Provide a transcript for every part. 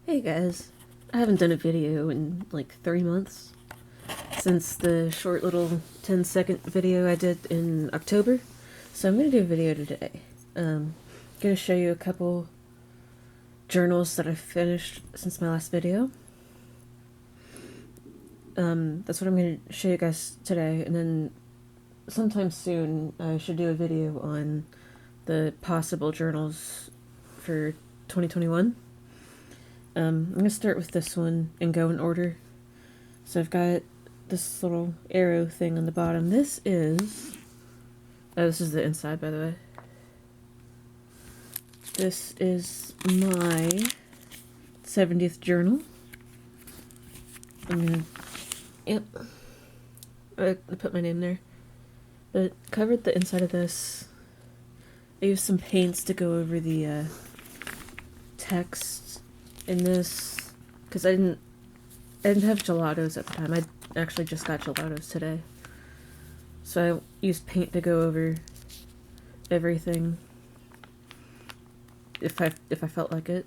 Hey guys, I haven't done a video in like 3 months since the short little 10-second video I did in October, so I'm gonna do a video today. I'm gonna show you a couple journals that I've finished since my last video. That's what I'm gonna show you guys today, and then sometime soon I should do a video on the possible journals for 2021. I'm going to start with this one and go in order. So I've got this little arrow thing on the bottom. This is the inside, by the way. This is my 70th journal. I'm going to, I put my name there. But covered the inside of this. I used some paints to go over the text in this, because I didn't have gelatos at the time. I actually just got gelatos today, so I used paint to go over everything if I felt like it.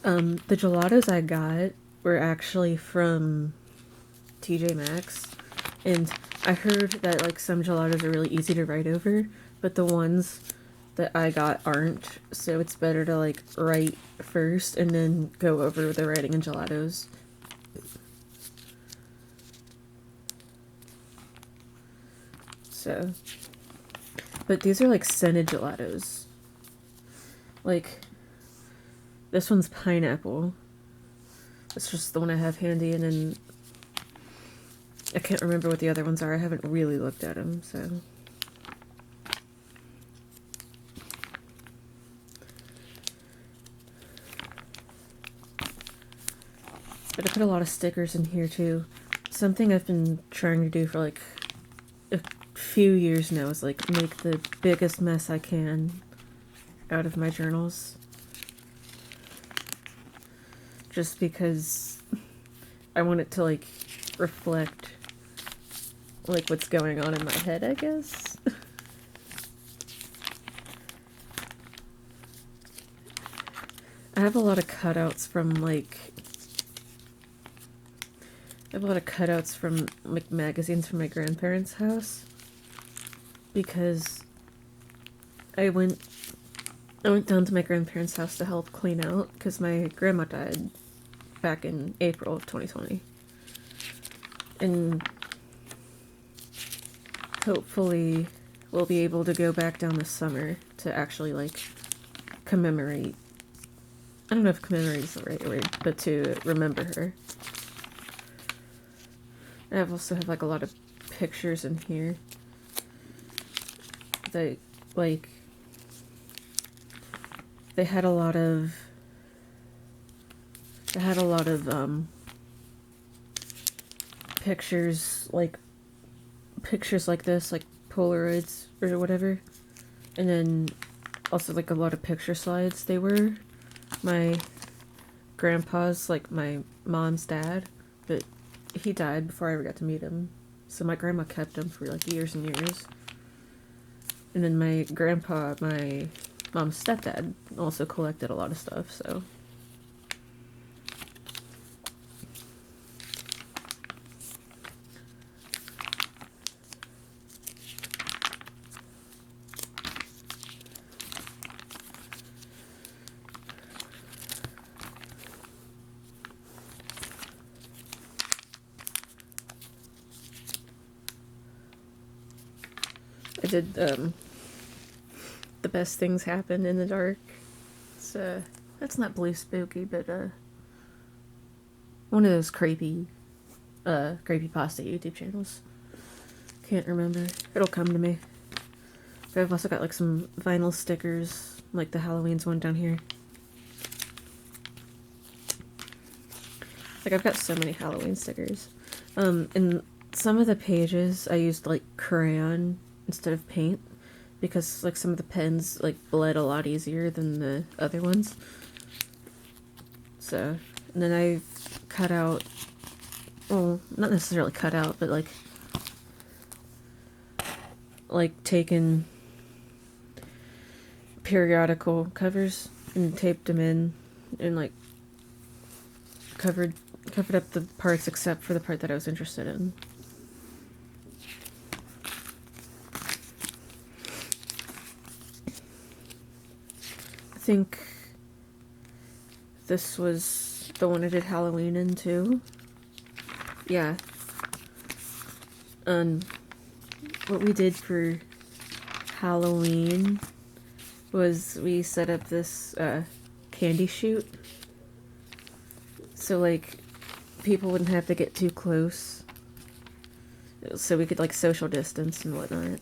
The gelatos I got were actually from TJ Maxx, and I heard that like some gelatos are really easy to write over, but the ones that I got aren't, so it's better to like write first and then go over the writing in gelatos. So, but these are like scented gelatos. Like, this one's pineapple. It's just the one I have handy, and then I can't remember what the other ones are. I haven't really looked at them, so. But I put a lot of stickers in here too. Something I've been trying to do for like a few years now is like make the biggest mess I can out of my journals. Just because I want it to like reflect like what's going on in my head, I guess. I have a lot of cutouts from like magazines from my grandparents' house, because I went down to my grandparents' house to help clean out because my grandma died back in April of 2020, and hopefully we'll be able to go back down this summer to actually like commemorate. I don't know if commemorate is the right word, but to remember her. I also have like a lot of pictures in here that like they had a lot of pictures like this, like Polaroids or whatever, and then also like a lot of picture slides. They were my grandpa's, like my mom's dad, but he died before I ever got to meet him, so my grandma kept him for like years and years. And then my grandpa, my mom's stepdad, also collected a lot of stuff, so. I did, the best things happen in the dark. It's, that's not Blue Spooky, but, one of those creepypasta YouTube channels. Can't remember. It'll come to me. But I've also got, like, some vinyl stickers, like the Halloween's one down here. Like, I've got so many Halloween stickers. In some of the pages, I used, like, crayon instead of paint, because like some of the pens like bled a lot easier than the other ones. So, and then I cut out, well, not necessarily cut out, but like taken periodical covers and taped them in and like covered up the parts except for the part that I was interested in. I think this was the one I did Halloween in too. Yeah. What we did for Halloween was we set up this candy chute. So like people wouldn't have to get too close. So we could like social distance and whatnot.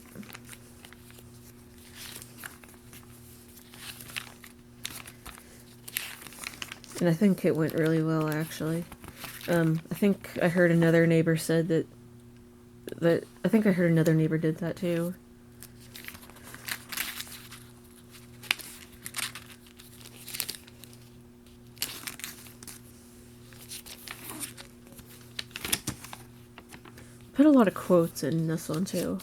And I think it went really well actually. I think I heard another neighbor said that I think I heard another neighbor did that too. Put a lot of quotes in this one too.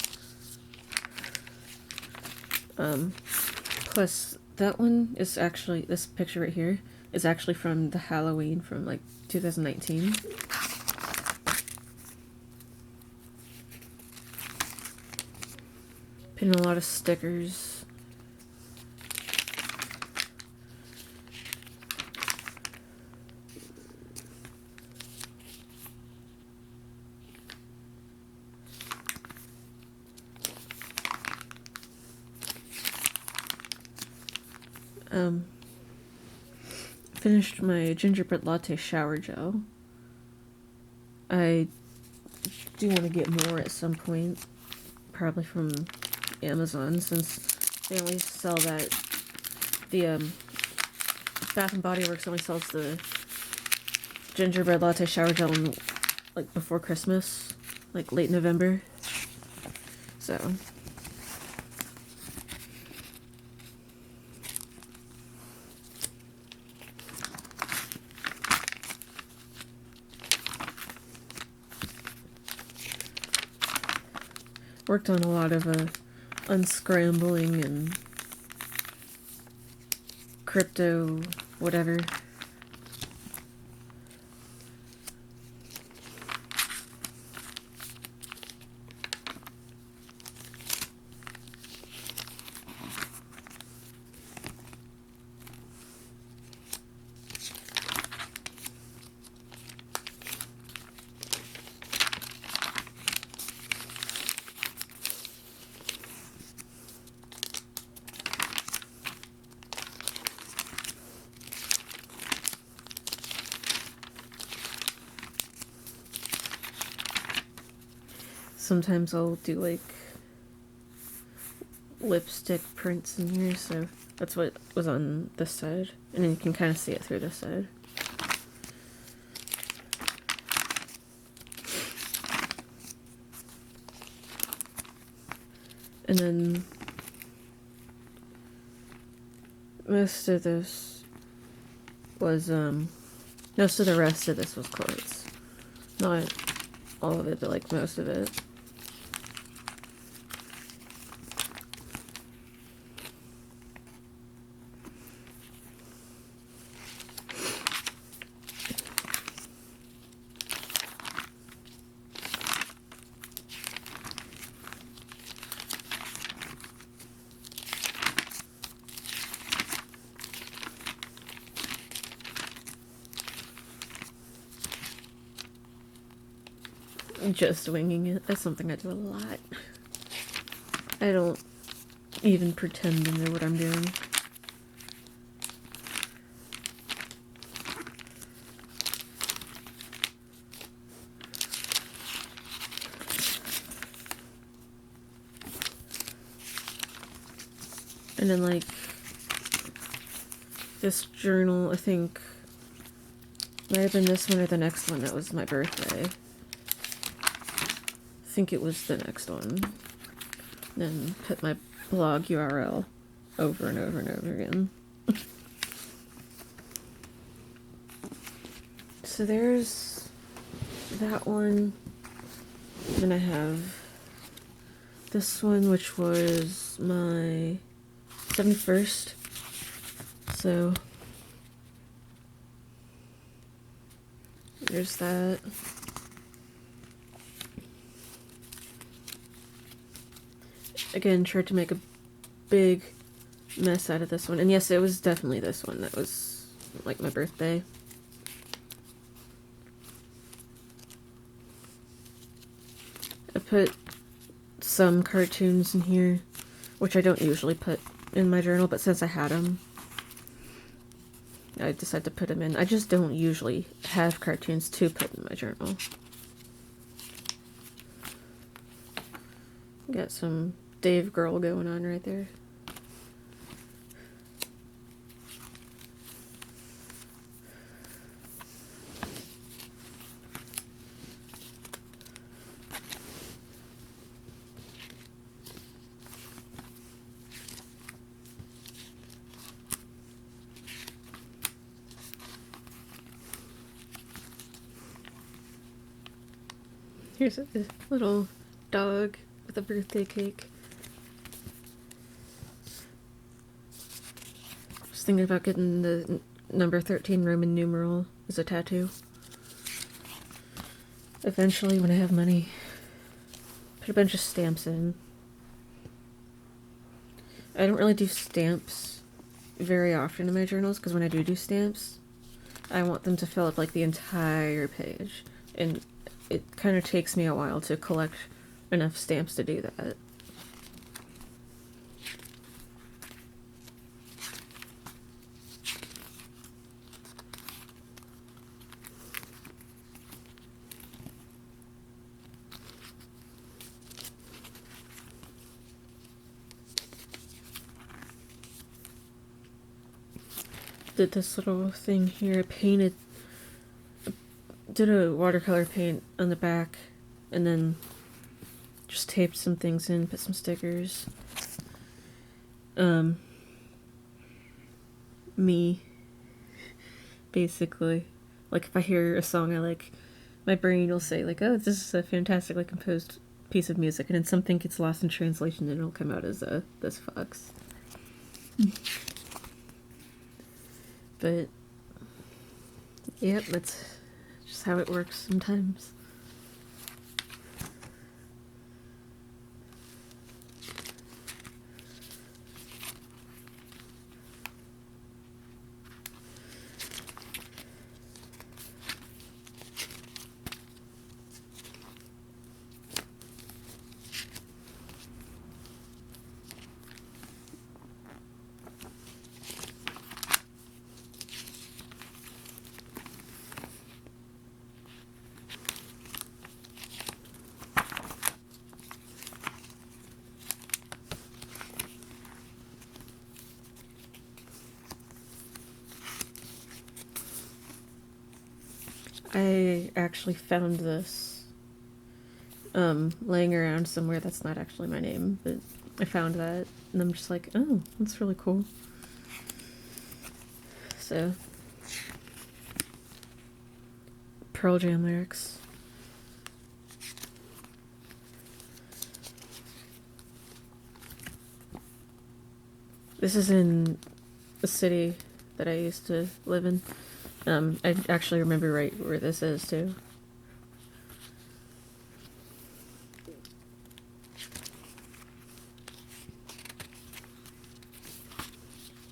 Plus that one is actually, this picture right here is actually from the Halloween from like 2019. Putting a lot of stickers. Finished my gingerbread latte shower gel. I do want to get more at some point, probably from Amazon, since they only sell that. The Bath and Body Works only sells the gingerbread latte shower gel in, like before Christmas, like late November. So worked on a lot of unscrambling and crypto whatever. Sometimes I'll do like lipstick prints in here, so that's what was on this side, and then you can kind of see it through this side. And then most of this was most of the rest of this was quotes. Not all of it, but like most of it. Just winging it. That's something I do a lot. I don't even pretend to know what I'm doing. And then like this journal, I think might have been this one or the next one that was my birthday. I think it was the next one. Then put my blog URL over and over and over again. So there's that one. Then I have this one, which was my 71st So there's that. Again, tried to make a big mess out of this one. And yes, it was definitely this one that was like my birthday. I put some cartoons in here, which I don't usually put in my journal, but since I had them, I decided to put them in. I just don't usually have cartoons to put in my journal. Got some Dave Grohl going on right there. Here's a little dog with a birthday cake. I was thinking about getting the number 13 Roman numeral as a tattoo. Eventually, when I have money, put a bunch of stamps in. I don't really do stamps very often in my journals, because when I do stamps, I want them to fill up like the entire page. And it kind of takes me a while to collect enough stamps to do that. Did this little thing here, did a watercolor paint on the back, and then just taped some things in, put some stickers. Me, basically. Like, if I hear a song I like, my brain will say, like, oh, this is a fantastically composed piece of music, and then something gets lost in translation and it'll come out as this fox. But, yep, that's just how it works sometimes. I actually found this laying around somewhere. That's not actually my name, but I found that, and I'm just like, oh, that's really cool. So, Pearl Jam lyrics. This is in a city that I used to live in. I actually remember right where this is, too.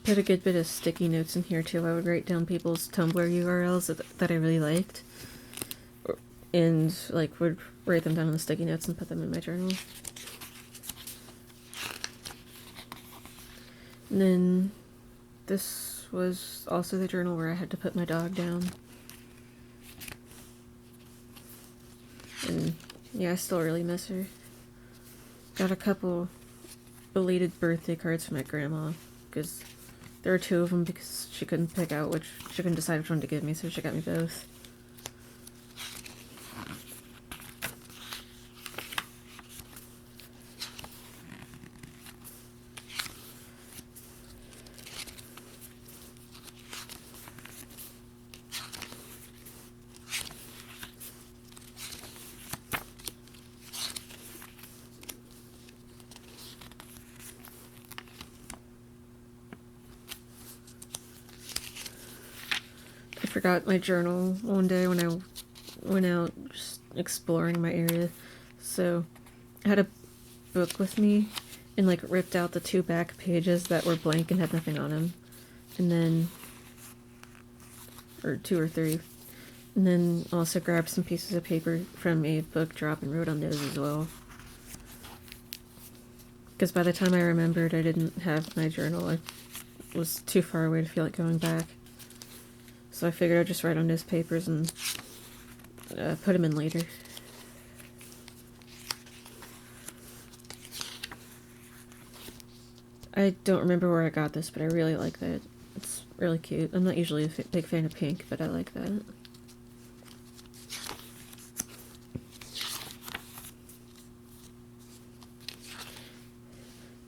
Put a good bit of sticky notes in here, too. I would write down people's Tumblr URLs that I really liked. And, like, would write them down on the sticky notes and put them in my journal. And then this was also the journal where I had to put my dog down. And yeah, I still really miss her. Got a couple belated birthday cards from my grandma, because there were two of them because she couldn't decide which one to give me, so she got me both. forgot my journal one day when I went out just exploring my area. So I had a book with me and like ripped out the 2 back pages that were blank and had nothing on them. And then, or 2 or 3. And then also grabbed some pieces of paper from a book drop and wrote on those as well. Because by the time I remembered I didn't have my journal, I was too far away to feel like going back. So I figured I'd just write on those papers and put them in later. I don't remember where I got this, but I really like that. It's really cute. I'm not usually a big fan of pink, but I like that.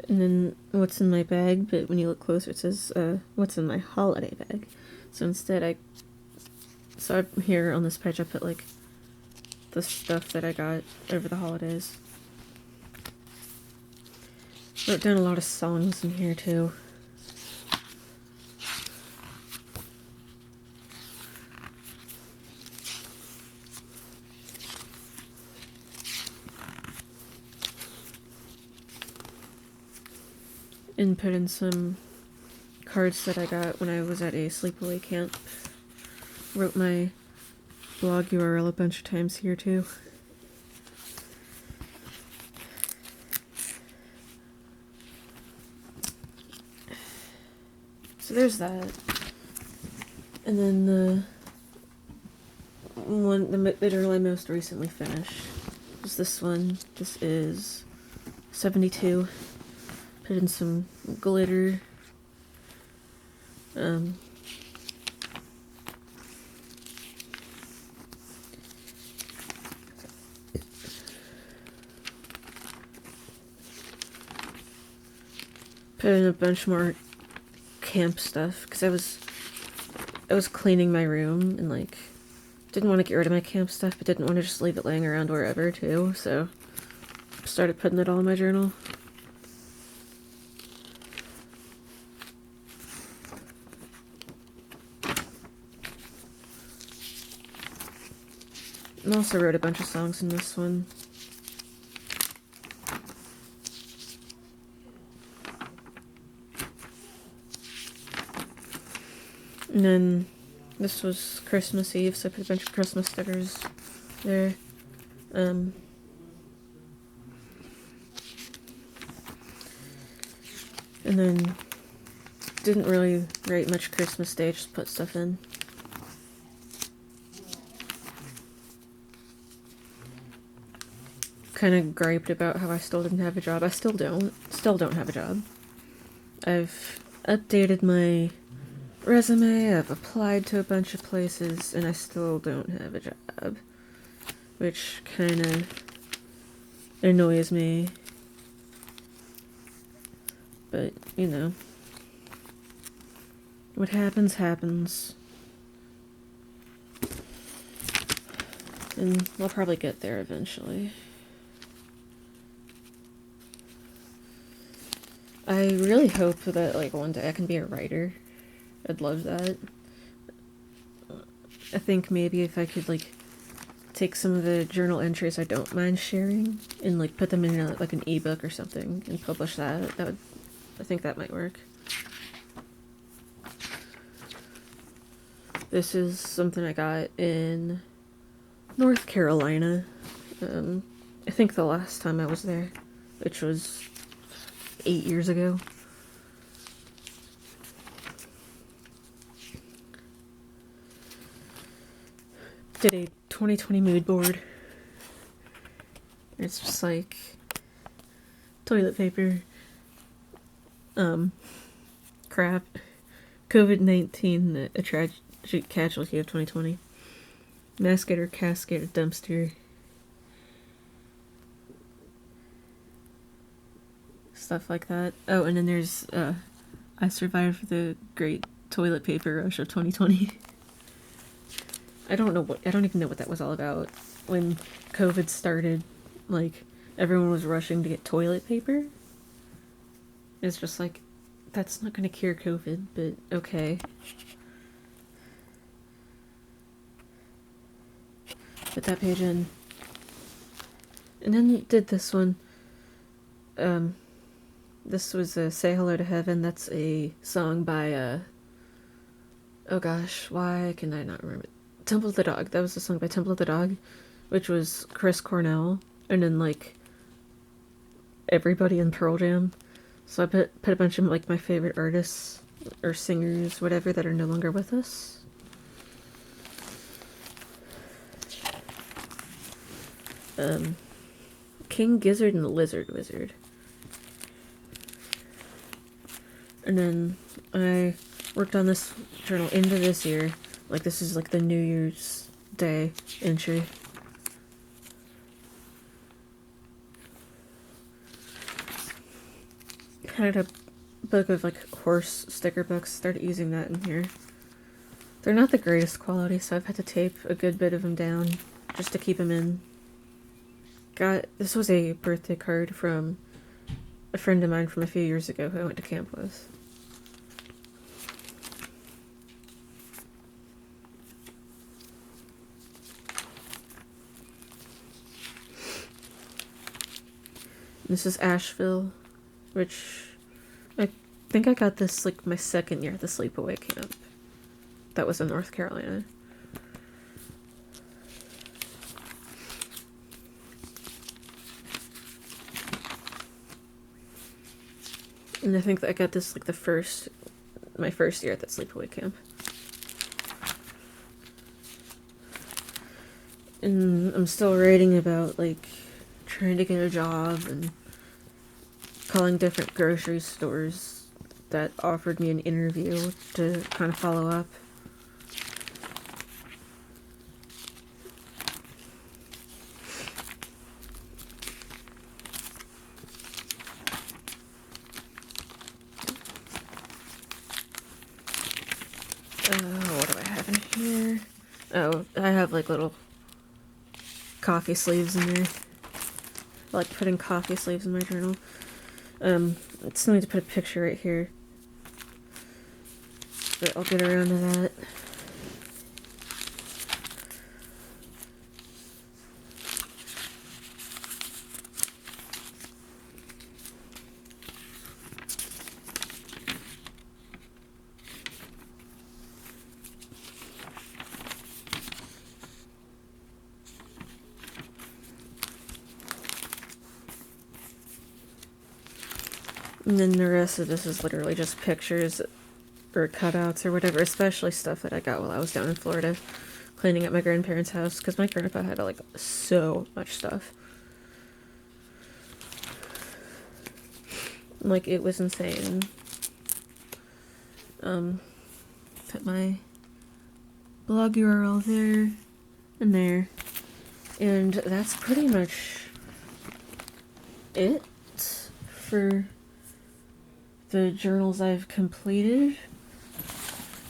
And then what's in my bag, but when you look closer it says what's in my holiday bag. So instead here on this page I put like the stuff that I got over the holidays. Wrote down a lot of songs in here too. And put in some cards that I got when I was at a sleepaway camp. Wrote my blog URL a bunch of times here too. So there's that. And then the journal I most recently finished is this one. This is 72. Put in some glitter. Put in a bunch more camp stuff because I was cleaning my room and like didn't want to get rid of my camp stuff, but didn't want to just leave it laying around wherever too. So started putting it all in my journal. And also wrote a bunch of songs in this one. And then this was Christmas Eve, so I put a bunch of Christmas stickers there. And then didn't really write much Christmas Day, just put stuff in. Kind of griped about how I still didn't have a job. I still don't have a job. I've updated my resume, I've applied to a bunch of places, and I still don't have a job. Which kind of annoys me. But, you know. What happens, happens. And I'll probably get there eventually. I really hope that, like, one day I can be a writer. I'd love that. I think maybe if I could, like, take some of the journal entries I don't mind sharing and, like, put them in, like, an ebook or something and publish that, I think that might work. This is something I got in North Carolina. I think the last time I was there, which was 8 years ago. Did a 2020 mood board. It's just like toilet paper, crap, COVID-19, a tragic casualty of 2020, masket casket, dumpster, stuff like that. Oh, and then there's I survived the great toilet paper rush of 2020. I don't even know what that was all about. When COVID started, like, everyone was rushing to get toilet paper. It's just like, that's not gonna cure COVID, but okay. Put that page in. And then did this one. This was Say Hello to Heaven. That's a song by, oh gosh, why can I not remember? Temple of the Dog. That was a song by Temple of the Dog, which was Chris Cornell, and then, like, everybody in Pearl Jam. So I put a bunch of, like, my favorite artists, or singers, whatever, that are no longer with us. King Gizzard and the Lizard Wizard. And then I worked on this journal into this year. Like, this is like the New Year's Day entry. Had a book of like horse sticker books, started using that in here. They're not the greatest quality, so I've had to tape a good bit of them down just to keep them in. This was a birthday card from a friend of mine from a few years ago who I went to camp with. This is Asheville, which I think I got this like my second year at the sleepaway camp. That was in North Carolina. And I think that I got this like my first year at that sleepaway camp. And I'm still writing about like trying to get a job and calling different grocery stores that offered me an interview to kind of follow up. What do I have in here? Oh, I have like little coffee sleeves in there. I like putting coffee sleeves in my journal. I still need to put a picture right here, but I'll get around to that. And then the rest of this is literally just pictures or cutouts or whatever, especially stuff that I got while I was down in Florida cleaning at my grandparents' house, because my grandpa had like so much stuff. Like, it was insane. Put my blog URL there and there. And that's pretty much it for the journals I've completed.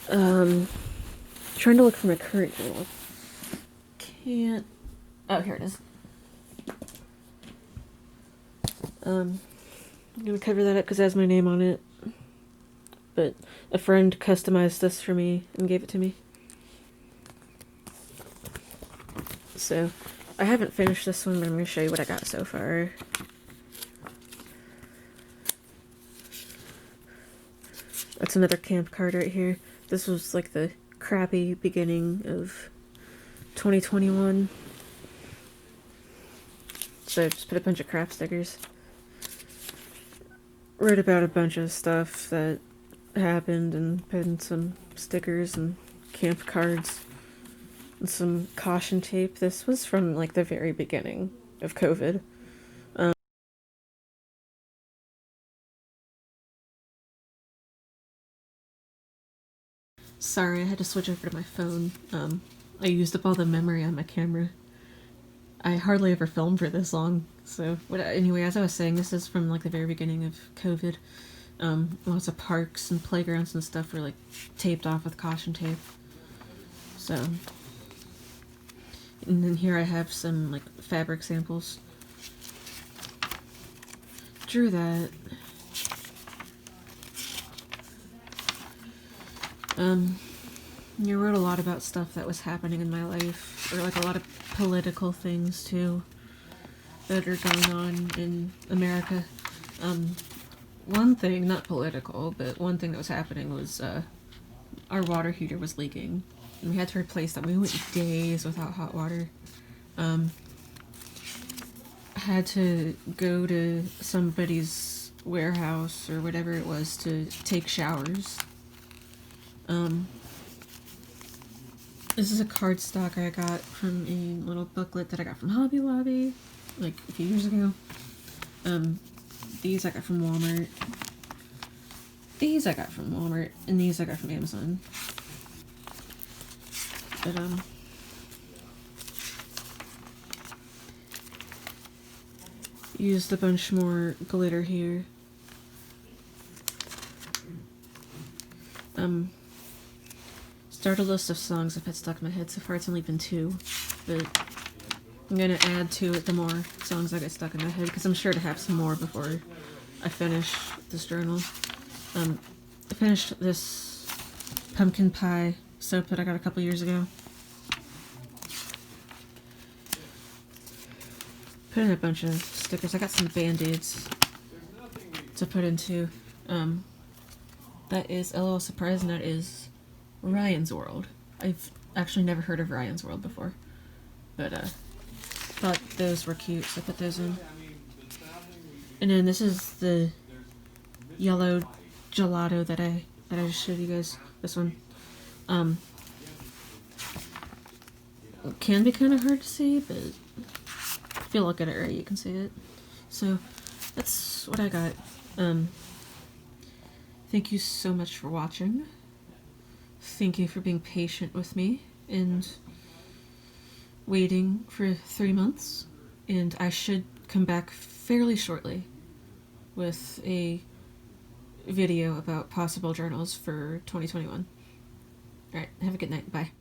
Trying to look for my current journal. Can't. Oh, here it is. I'm gonna cover that up because it has my name on it. But a friend customized this for me and gave it to me. So, I haven't finished this one, but I'm gonna show you what I got so far. That's another camp card right here. This was like the crappy beginning of 2021. So I just put a bunch of crap stickers. Wrote about a bunch of stuff that happened and put in some stickers and camp cards and some caution tape. This was from like the very beginning of COVID. Sorry, I had to switch over to my phone. I used up all the memory on my camera. I hardly ever filmed for this long. So, anyway, as I was saying, this is from like the very beginning of COVID. Lots of parks and playgrounds and stuff were like taped off with caution tape. So, and then here I have some like fabric samples. Drew that. You wrote a lot about stuff that was happening in my life, or like a lot of political things too that are going on in America. One thing, not political, but one thing that was happening was our water heater was leaking, and we had to replace that. We went days without hot water. Had to go to somebody's warehouse or whatever it was to take showers. This is a cardstock I got from a little booklet that I got from Hobby Lobby, like a few years ago. These I got from Walmart. These I got from Walmart, and these I got from Amazon. But, used a bunch more glitter here. Start a list of songs I've had stuck in my head. So far it's only been 2, but I'm gonna add to it the more songs I get stuck in my head, because I'm sure to have some more before I finish this journal. I finished this pumpkin pie soap that I got a couple years ago. Put in a bunch of stickers. I got some Band-Aids to put into. That is a little surprise, and that is Ryan's World. I've actually never heard of Ryan's World before, but thought those were cute, so I put those in. And then this is the yellow gelato that I just showed you guys. This one. It can be kind of hard to see, but if you look at it right, you can see it. So that's what I got. Thank you so much for watching. Thank you for being patient with me and waiting for 3 months. And I should come back fairly shortly with a video about possible journals for 2021. Alright, have a good night. Bye.